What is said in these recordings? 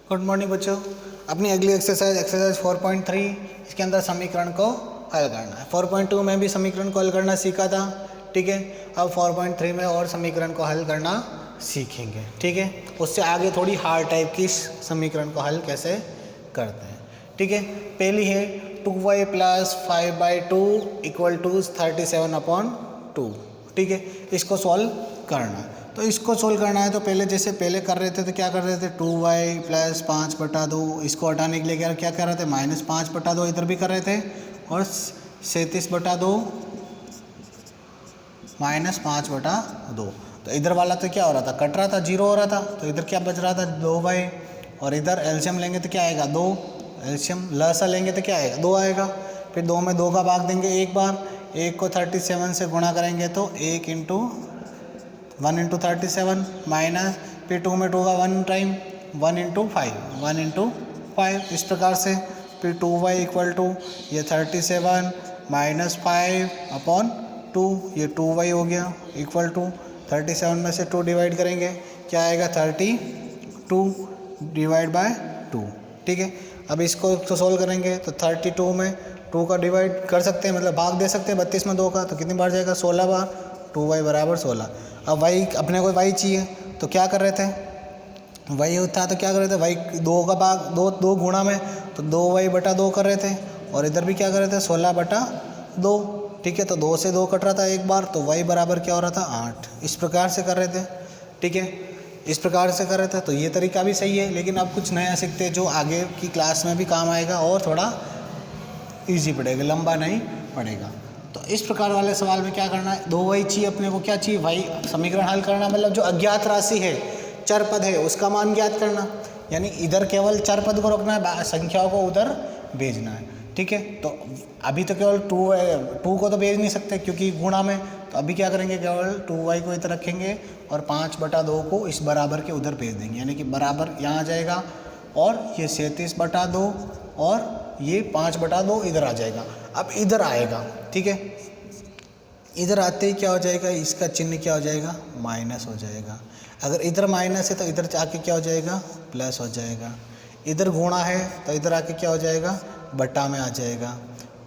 Good morning बच्चों। अपनी अगली एक्सरसाइज 4.3 इसके अंदर समीकरण को हल करना है। 4.2 में भी समीकरण को हल करना सीखा था, ठीक है। अब 4.3 में और समीकरण को हल करना सीखेंगे, ठीक है। उससे आगे थोड़ी हार्ड टाइप की समीकरण को हल कैसे करते हैं, ठीक है। पहली है 2y + 5/2 = 37/2, ठीक है। इसको सॉल्व करना, तो इसको सोल्व करना है तो पहले कर रहे थे तो क्या कर रहे थे 2y + 5/2, इसको हटाने के लिए क्या कर रहे थे -5/2 इधर भी कर रहे थे और 37/2 -5/2। तो इधर वाला तो क्या हो रहा था, कट रहा था, 0 हो रहा था। तो इधर क्या बच रहा था 2y, और इधर एलसीएम लेंगे तो क्या आएगा 2, एलसीएम लसा लेंगे तो क्या आएगा 2 आएगा। फिर 2 में 2 का भाग देंगे एक बार, 1 को 37 से गुणा करेंगे तो 1 × 1 × 37 माइनस, फिर 2 में 2 का 1 टाइम 1 × 5, 1 × 5 इस प्रकार से। फिर 2y = ये 37 - 5/2, ये 2y हो गया इक्वल टू 37 में से 2 डिवाइड करेंगे क्या आएगा 32/2, ठीक है। अब इसको तो सोल्व करेंगे तो 32 में 2 का डिवाइड कर सकते हैं, मतलब भाग दे सकते हैं 32 में 2 का, तो कितनी बार जाएगा 16 बार, 2y = 16। अब y अपने को y चाहिए तो क्या कर रहे थे, y होता तो क्या कर रहे थे, y 2 का भाग 2 गुणा में तो 2y/2 कर रहे थे, और इधर भी क्या कर रहे थे 16/2, ठीक है। तो 2 से 2 कट रहा था एक बार, तो y बराबर क्या हो रहा था 8, इस प्रकार से कर रहे थे, ठीक है। इस प्रकार से कर रहे थे, तो ये तरीका भी सही है, लेकिन अब कुछ नया सीखते हैं जो आगे की क्लास में भी काम आएगा और थोड़ा ईजी पड़ेगा, लंबा नहीं पड़ेगा। तो इस प्रकार वाले सवाल में क्या करना है, 2y चाहिए अपने को, क्या चाहिए y, समीकरण हल करना, मतलब जो अज्ञात राशि है, चर पद है, उसका मान ज्ञात करना, यानी इधर केवल चर पद को रखना है, संख्याओं को उधर भेजना है, ठीक है। तो अभी तो केवल 2 को तो भेज नहीं सकते क्योंकि गुणा में, तो अभी क्या करेंगे केवल 2y को इधर रखेंगे और 5/2 को इस बराबर के उधर भेज देंगे, यानी कि बराबर यहाँ आ जाएगा और ये 37/2 और ये 5/2 इधर आ जाएगा। अब इधर आएगा, ठीक है, इधर आते ही क्या हो जाएगा, इसका चिन्ह क्या हो जाएगा माइनस हो जाएगा। अगर इधर माइनस है तो इधर आके क्या हो जाएगा प्लस हो जाएगा। इधर गुणा है तो इधर आके क्या हो जाएगा बटा में आ जाएगा,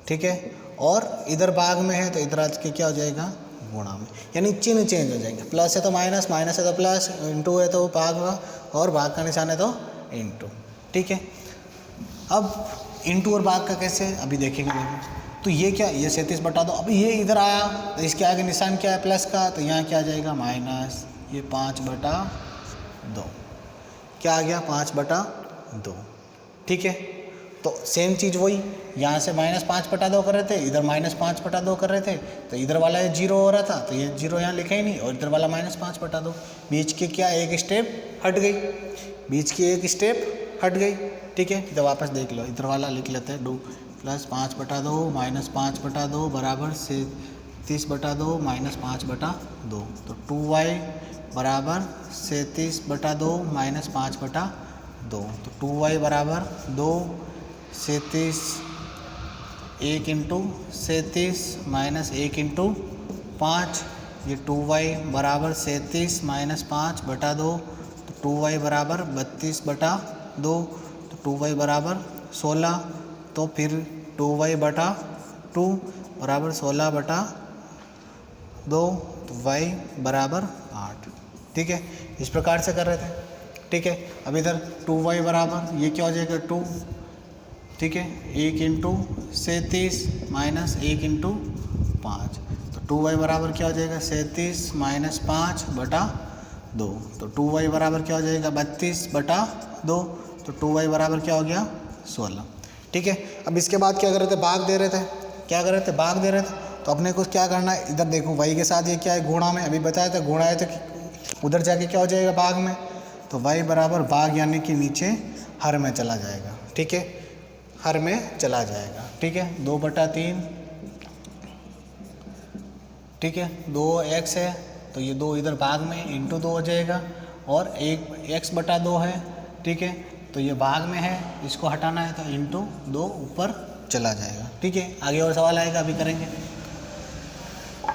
ठीक है। और इधर भाग में है तो इधर आके क्या हो जाएगा गुणा में, यानी चिन्ह चेंज हो जाएगा। प्लस है तो माइनस, माइनस है तो प्लस, इंटू है तो भाग का, और भाग का निशान है तो इंटू, ठीक है। अब इंटू और भाग का कैसे अभी देखेंगे। तो ये क्या, ये 37/2, अब ये इधर आया तो इसके आगे निशान क्या है प्लस का, तो यहाँ क्या आ जाएगा माइनस, ये 5/2 क्या आ गया 5/2, ठीक है। तो सेम चीज़ वही, यहाँ से -5/2 कर रहे थे, इधर -5/2 कर रहे थे, तो इधर वाला ये 0 हो रहा था तो ये 0 यहाँ लिखा ही नहीं, और इधर वाला -5/2, बीच के क्या एक स्टेप हट गई, बीच की एक स्टेप हट गई, ठीक है। तो वापस देख लो, इधर वाला लिख लेते हैं 2 + 5/2 - 5/2 बराबर 37/2 - 5/2, तो 2y = 37/2 - 5/2, तो 2y = 2 37 1 × 37 - 1 × 5, ये 2y = 37 - 5/2, तो 2y = 32/2, तो 2y = 16, तो फिर 2y/2 = 16/2, तो y = 8, ठीक है। इस प्रकार से कर रहे थे, ठीक है। अब इधर 2y = ये क्या हो जाएगा 2, ठीक है, 1 × 37 - 1 × 5, तो 2y = क्या हो जाएगा 37 - 5/2, तो 2y = क्या हो जाएगा 32/2, तो 2y = क्या हो गया 16, ठीक है। अब इसके बाद क्या कर रहे थे, भाग दे रहे थे, क्या कर रहे थे भाग दे रहे थे, तो अपने को क्या करना है, इधर देखो y के साथ ये क्या है गुणा में, अभी बताया था गुणा है तो उधर जाके क्या हो जाएगा भाग में, तो y = भाग यानी कि नीचे हर में चला जाएगा, ठीक है, हर में चला जाएगा, ठीक है। 2/3, ठीक है, 2x है तो ये 2 इधर भाग में इंटू 2 हो जाएगा, और एक x/2 है, ठीक है, तो ये भाग में है, इसको हटाना है तो इंटू 2 ऊपर चला जाएगा, ठीक है। आगे और सवाल आएगा अभी करेंगे,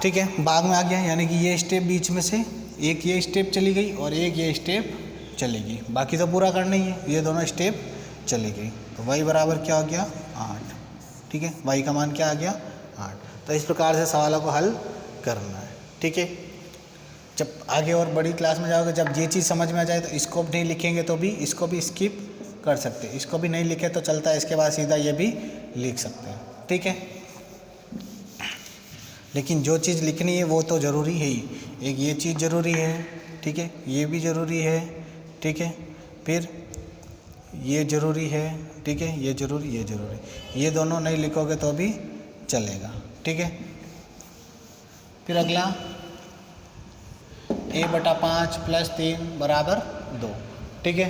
ठीक है। भाग में आ गया यानी कि ये स्टेप बीच में से एक ये स्टेप चली गई और एक ये स्टेप चलेगी, बाकी तो पूरा करना ही है, ये दोनों स्टेप चलेगी। तो y बराबर क्या हो गया 8, ठीक है, y का मान क्या आ गया 8। तो इस प्रकार से सवालों को हल करना है, ठीक है। जब आगे और बड़ी क्लास में जाओगे, जब ये चीज़ समझ में आ जाए तो इसको नहीं लिखेंगे तो भी इसको भी स्किप कर सकते हैं, इसको भी नहीं लिखे तो चलता है, इसके बाद सीधा ये भी लिख सकते हैं, ठीक है। लेकिन जो चीज़ लिखनी है वो तो ज़रूरी है ही, एक ये चीज़ ज़रूरी है, ठीक है, ये भी ज़रूरी है, ठीक है, फिर ये ज़रूरी है, ठीक है, ये ज़रूरी, ये ज़रूरी, ये दोनों नहीं लिखोगे तो भी चलेगा, ठीक है। फिर अगला a/5 + 3 = 2, ठीक है।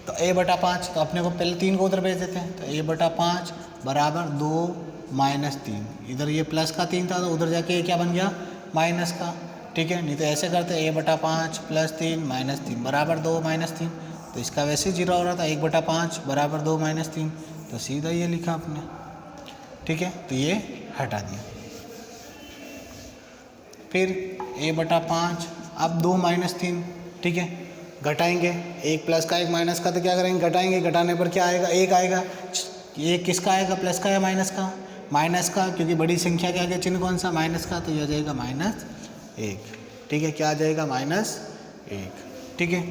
तो a/5, तो अपने को पहले 3 को उधर भेज देते हैं, तो a/5 = 2 - 3, इधर ये प्लस का 3 था तो उधर जाके ये क्या बन गया माइनस का, ठीक है। नहीं तो ऐसे करते a/5 + 3 - 3 = 2 - 3, तो इसका वैसे 0 हो रहा था, 1/5 = 2 - 3, तो सीधा ये लिखा आपने, ठीक है। तो ये हटा दिया। फिर a/5, अब 2 - 3, ठीक है, घटाएंगे, एक प्लस का एक माइनस का, तो क्या करेंगे घटाएंगे, घटाने पर क्या आएगा 1 आएगा। ये किसका आएगा, प्लस का या माइनस का, माइनस का, क्योंकि बड़ी संख्या के आगे चिन्ह कौन सा माइनस का, तो यह आ जाएगा -1, ठीक है, क्या आ जाएगा -1, ठीक है।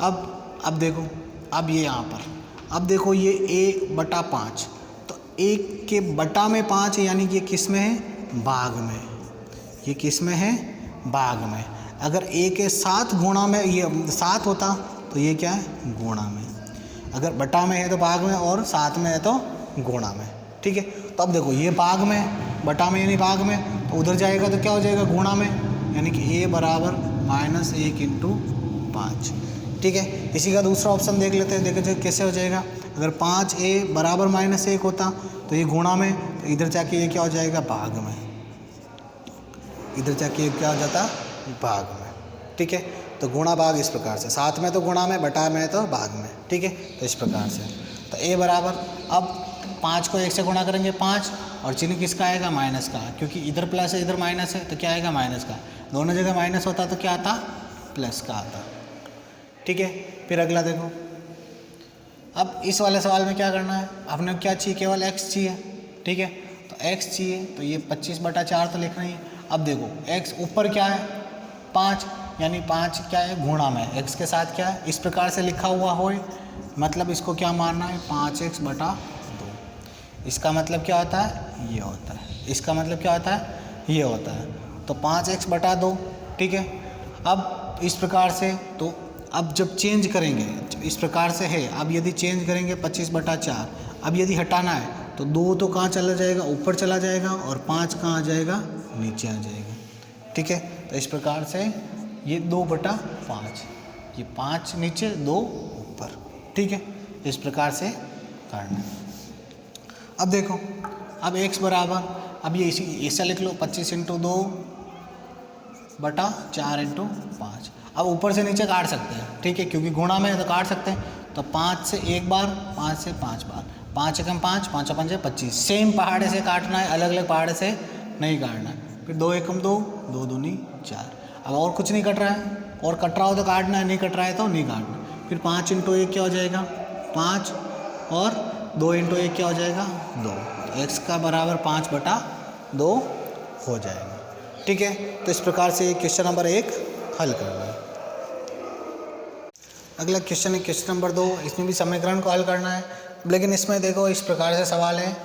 अब देखो, अब ये यहाँ पर, अब देखो ये a/5, तो 1 के बटा में 5 यानी कि ये किस में है, भाग में, ये किस में है, भाग में। अगर a के 7 गुणा में ये 7 होता तो ये क्या है गुणा में, अगर बटा में है तो भाग में, और 7 में है तो गुणा में, ठीक है। तो अब देखो ये भाग में, बटा में यानी भाग में, तो उधर जाएगा तो क्या हो जाएगा गुणा में, यानी कि a बराबर -1 × 5, ठीक है। इसी का दूसरा ऑप्शन देख लेते हैं, देखो कैसे हो जाएगा। अगर 5a बराबर -1 होता तो ये गुणा में, तो इधर जाके ये क्या हो जाएगा भाग में, इधर जाके ये क्या हो जाता भाग में, ठीक है। तो गुणा भाग इस प्रकार से, 7 में तो गुणा में, बटा में तो भाग में, ठीक है। तो इस प्रकार से, तो a बराबर, अब 5 को 1 से गुणा करेंगे 5, और चिन्ह किसका आएगा माइनस का, क्योंकि इधर प्लस है इधर माइनस है, तो क्या आएगा माइनस का, दोनों जगह माइनस होता तो क्या आता प्लस का आता, ठीक है। फिर अगला देखो, अब इस वाले सवाल में क्या करना है, अपने क्या चाहिए, केवल x चाहिए, ठीक है। तो x चाहिए, तो ये 25/4 तो लिखना ही है। अब देखो x ऊपर क्या है 5, यानी 5 क्या है गुणा में, x के साथ क्या है इस प्रकार से लिखा हुआ हो, मतलब इसको क्या मानना है 5x/2, इसका मतलब क्या होता है ये होता है, इसका मतलब क्या होता है ये होता है, तो 5x/2, ठीक है। अब इस प्रकार से, तो अब जब चेंज करेंगे इस प्रकार से है, अब यदि चेंज करेंगे 25/4, अब यदि हटाना है तो 2 तो कहाँ चला जाएगा ऊपर चला जाएगा, और 5 कहाँ आ जाएगा नीचे आ जाएगा, ठीक है। तो इस प्रकार से ये 2/5, ये 5 नीचे 2 ऊपर, ठीक है, इस प्रकार से करना। अब देखो, अब x बराबर, अब ये इसी ऐसा लिख लो 25 × 2 बटा 4 × 5, अब ऊपर से नीचे काट सकते हैं, ठीक है, क्योंकि गुणा में है तो काट सकते हैं। तो 5 से 1 बार, 5 से 5 बार, 5 एकम 5, 5 और 5 25, सेम पहाड़े से काटना है, अलग अलग पहाड़े से नहीं काटना है। फिर 2 एकम 2, 2 दूनी 4, अब और कुछ नहीं कट रहा है, और कट रहा हो तो काटना है, नहीं कट रहा है तो नहीं काटना। फिर 5 × 1 क्या हो जाएगा 5, और 2 × 1 क्या हो जाएगा 2, तो x का बराबर 5/2 हो जाएगा, ठीक है। तो इस प्रकार से क्वेश्चन नंबर 1 हल करना है। अगला क्वेश्चन है क्वेश्चन नंबर 2, इसमें भी समीकरण को हल करना है, लेकिन इसमें देखो इस प्रकार से सवाल है,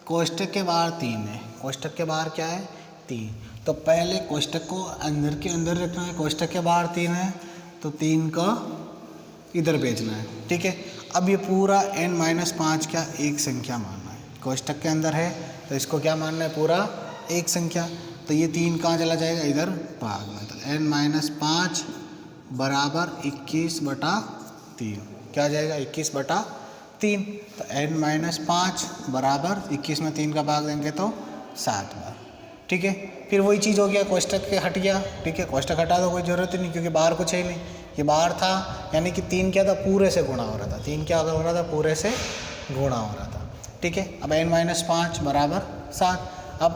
कोष्टक के बाहर 3 है, कोष्टक के बाहर क्या है 3, तो पहले कोष्टक को अंदर के अंदर रखना है, कोष्टक के बाहर 3 है तो 3 का इधर भेजना है, ठीक है। अब ये पूरा n-5 क्या एक संख्या मानना है, कोष्टक के अंदर है तो इसको क्या मानना है पूरा एक संख्या, तो ये 3 कहाँ चला जाएगा इधर भाग में, तो n-5 बराबर 21/3, क्या आ जाएगा 21/3, तो n-5 बराबर 21 में 3 का भाग देंगे तो 7 बार, ठीक है। फिर वही चीज़ हो गया, कोष्टक के हट गया, ठीक है, कोष्टक हटा दो कोई ज़रूरत ही नहीं, क्योंकि बाहर कुछ है ही नहीं, ये बाहर था, यानी कि 3 क्या था पूरे से गुणा हो रहा था, 3 क्या हो रहा था पूरे से गुणा हो रहा था, ठीक है। अब n-5 बराबर 7, अब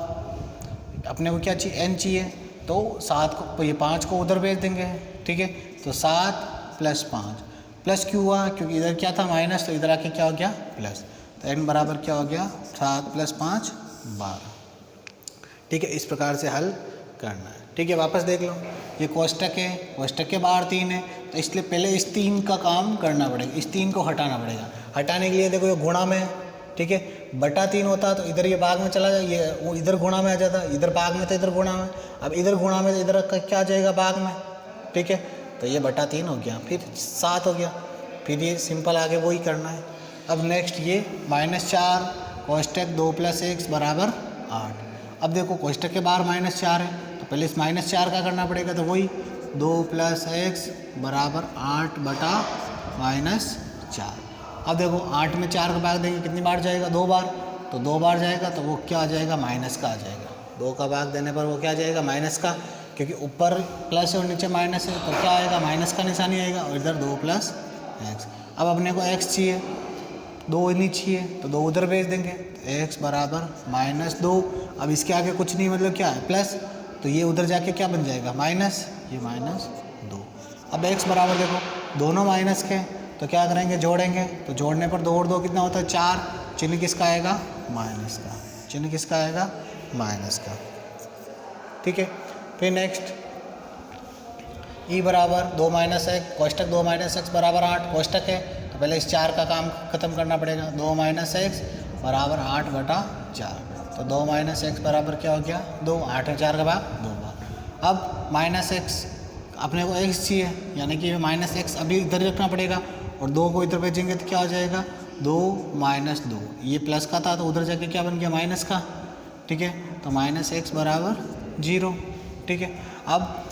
अपने को क्या चाहिए n चाहिए, तो 7 को, ये 5 को उधर भेज देंगे, ठीक है, तो 7 + 5, प्लस क्यों हुआ, क्योंकि इधर क्या था माइनस, तो इधर आके क्या हो गया प्लस। तो n बराबर क्या हो गया 7 + 5 12। ठीक है, इस प्रकार से हल करना है। ठीक है, वापस देख लो, ये कोष्टक है, कोष्टक के बाहर 3 है, तो इसलिए पहले इस 3 का काम करना पड़ेगा, इस 3 को हटाना पड़ेगा। हटाने के लिए देखो ये गुणा में है, ठीक है, बटा 3 होता तो इधर ये भाग में चला जाए, ये वो इधर गुणा में आ जाता, इधर भाग में तो इधर गुणा में, अब इधर गुणा में तो इधर क्या आ जाएगा भाग में। ठीक है, तो ये बटा 3 हो गया, फिर 7 हो गया, फिर ये सिंपल आगे वही करना है। अब नेक्स्ट ये -4 कोष्टक 2 + x बराबर 8। अब देखो कोष्टक के बाहर -4 है, तो पहले इस -4 का करना पड़ेगा, तो वही 2 + x बराबर 8 बटा -4। अब देखो 8 में 4 का भाग देंगे कितनी बार जाएगा, 2 बार, तो 2 बार जाएगा तो वो क्या आ जाएगा माइनस का आ जाएगा। 2 का भाग देने पर वो क्या आ जाएगा माइनस का, क्योंकि ऊपर प्लस है और नीचे माइनस है, तो क्या आएगा माइनस का निशानी आएगा, और इधर 2 + x। अब अपने को x चाहिए, 2 नहीं चाहिए, तो 2 उधर भेज देंगे, x बराबर -2। अब इसके आगे कुछ नहीं, मतलब क्या है प्लस, तो ये उधर जाके क्या बन जाएगा माइनस, ये -2। अब x बराबर देखो दोनों माइनस के, तो क्या करेंगे जोड़ेंगे, तो जोड़ने पर 2 और 2 कितना होता है 4, चिन्ह किसका आएगा माइनस का, चिन्ह किसका आएगा माइनस का। ठीक है, फिर नेक्स्ट e बराबर 2 - x, कोष्टक 2 - x बराबर 8, कोष्टक है तो पहले इस 4 का काम खत्म करना पड़ेगा, 2 - x बराबर 8 बटा 4, तो 2 - x बराबर क्या हो गया 2, 8 और 4 का भाग 2 बार। अब -x अपने को x चाहिए, यानी कि -x अभी इधर ही रखना पड़ेगा, और 2 को इधर भेजेंगे तो क्या हो जाएगा 2 - 2, ये प्लस का था तो उधर जाके क्या बन गया माइनस का। ठीक है, तो -x बराबर 0। ठीक है, अब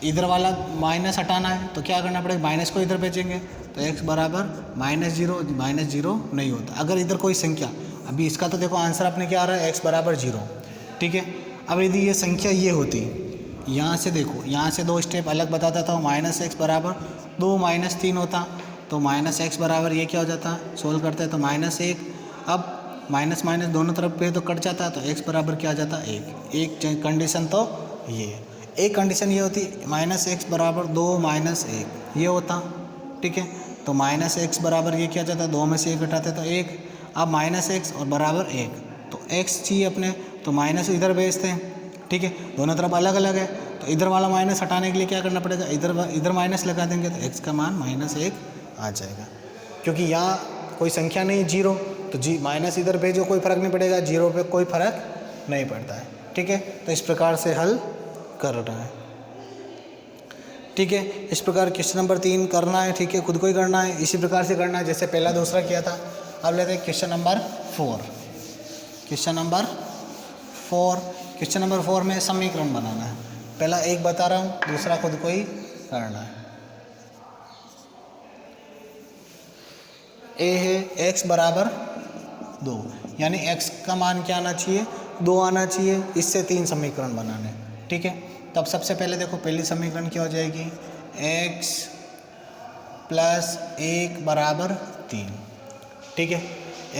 इधर वाला माइनस हटाना है तो क्या करना पड़ेगा, माइनस को इधर भेजेंगे, तो x बराबर -0, -0 नहीं होता अगर इधर कोई संख्या, अभी इसका तो देखो आंसर अपने क्या आ रहा है x बराबर 0। ठीक है, अब यदि ये संख्या ये होती, यहाँ से देखो, यहाँ से 2 स्टेप अलग बता देता हूँ, -x बराबर 2 - 3 होता, तो -x बराबर ये क्या हो जाता, सोल्व करते हैं तो -1। अब माइनस माइनस दोनों तरफ पे तो कट जाता, तो x बराबर क्या आ जाता 1। एक कंडीशन तो ये, एक कंडीशन ये होती -x बराबर 2 - 1 ये होता। ठीक है, तो -x बराबर ये क्या जाता, 2 में से 1 घटाते तो 1। अब -x और बराबर 1, तो x चाहिए अपने, तो माइनस इधर भेजते हैं। ठीक है, दोनों तरफ अलग अलग है, तो इधर वाला माइनस हटाने के लिए क्या करना पड़ेगा, इधर माइनस लगा देंगे, तो x का मान -1 आ जाएगा। क्योंकि यहाँ कोई संख्या नहीं 0, तो माइनस इधर भेजो कोई फ़र्क नहीं पड़ेगा, 0 पे कोई फ़र्क नहीं पड़ता है। ठीक है, तो इस प्रकार से हल कर रहा है। ठीक है, इस प्रकार क्वेश्चन नंबर 3 करना है। ठीक है, खुद को ही करना है, इसी प्रकार से करना है जैसे पहला दूसरा किया था। अब लेते हैं question number 4। Question number 4, question number 4 में समीकरण बनाना है। पहला एक बता रहा हूँ, दूसरा खुद को ही करना है। ए है x बराबर 2, यानी x का मान क्या आना चाहिए 2 आना चाहिए, इससे 3 समीकरण बनाने। ठीक है, तब सबसे पहले देखो पहली समीकरण क्या हो जाएगी, x + 1 बराबर 3। ठीक है,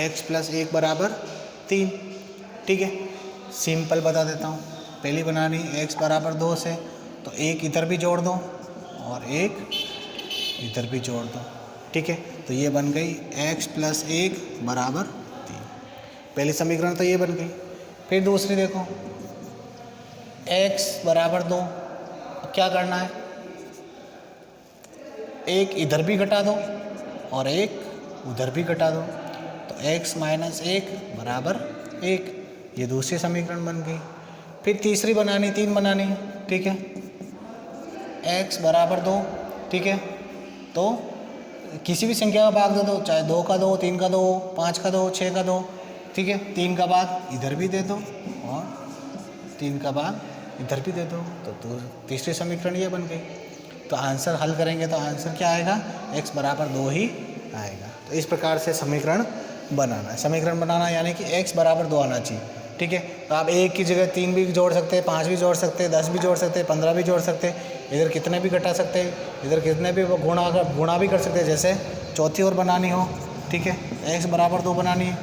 x + 1 बराबर 3। ठीक है, सिंपल बता देता हूँ, पहली बनानी x बराबर 2 से, तो 1 इधर भी जोड़ दो और 1 इधर भी जोड़ दो। ठीक है, तो ये बन गई x + 1 बराबर 3। पहली समीकरण तो ये बन गई। फिर दूसरी देखो, x बराबर 2, क्या करना है, 1 इधर भी घटा दो और 1 उधर भी घटा दो, तो x - 1 बराबर 1, ये दूसरी समीकरण बन गई। फिर तीसरी बनानी, 3 बनानी। ठीक है, x बराबर 2। ठीक है, तो किसी भी संख्या का भाग दे दो, चाहे 2 का 2, 3 का 2, 5 का 2, 6 का 2। ठीक है, 3 का भाग इधर भी दे दो और 3 का भाग इधर भी दे दो, तो तीसरी समीकरण ये बन गई। तो आंसर हल करेंगे तो आंसर क्या आएगा, x बराबर 2 ही आएगा। तो इस प्रकार से समीकरण बनाना है। समीकरण बनाना यानी कि x बराबर 2 आना चाहिए। ठीक है, तो आप 1 की जगह 3 भी जोड़ सकते हैं, 5 भी जोड़ सकते हैं, 10 भी जोड़ सकते हैं, 15 भी जोड़ सकते हैं, इधर कितने भी घटा सकते हैं, इधर कितने भी गुणा भी कर सकते हैं, जैसे चौथी ओर बनानी हो। ठीक है, x बराबर 2 बनानी है।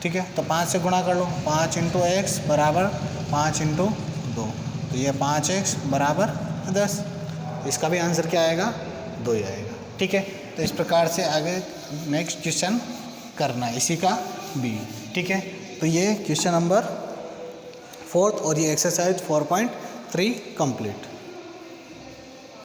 ठीक है, तो 5 से गुणा कर लो, 5 × x बराबर 5 × 2, तो ये 5x बराबर 10। इसका भी आंसर क्या आएगा, 2 ही आएगा। ठीक है, तो इस प्रकार से आगे नेक्स्ट क्वेश्चन करना है इसी का बी। ठीक है, तो ये क्वेश्चन नंबर 4 और ये एक्सरसाइज 4.3 कंप्लीट।